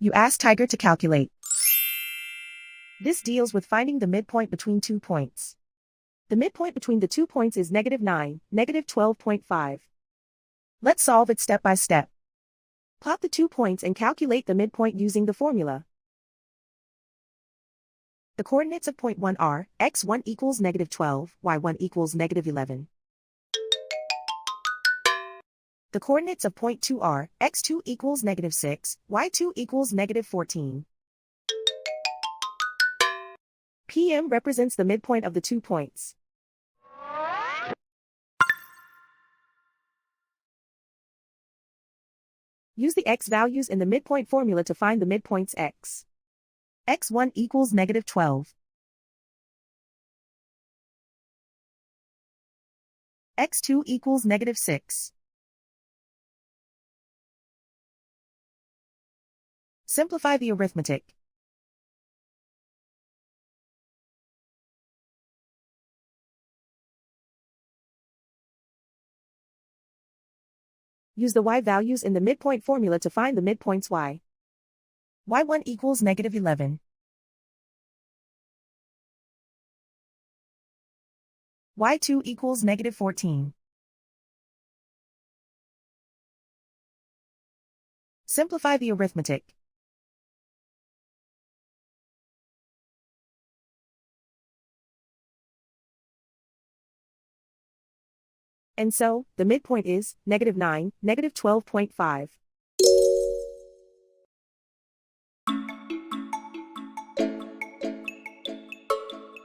You ask Tiger to calculate. This deals with finding the midpoint between 2 points. The midpoint between the 2 points is -9, -12.5. Let's solve it step by step. Plot the 2 points and calculate the midpoint using the formula. The coordinates of point 1 are, x1 equals -12, y1 equals -11. The coordinates of point 2 are, x2 equals -6, y2 equals -14. PM represents the midpoint of the 2 points. Use the x values in the midpoint formula to find the midpoints x. x1 equals -12. x2 equals -6. Simplify the arithmetic. Use the y values in the midpoint formula to find the midpoints y. y1 equals -11. y2 equals -14. Simplify the arithmetic. And so, the midpoint is -9, -12.5.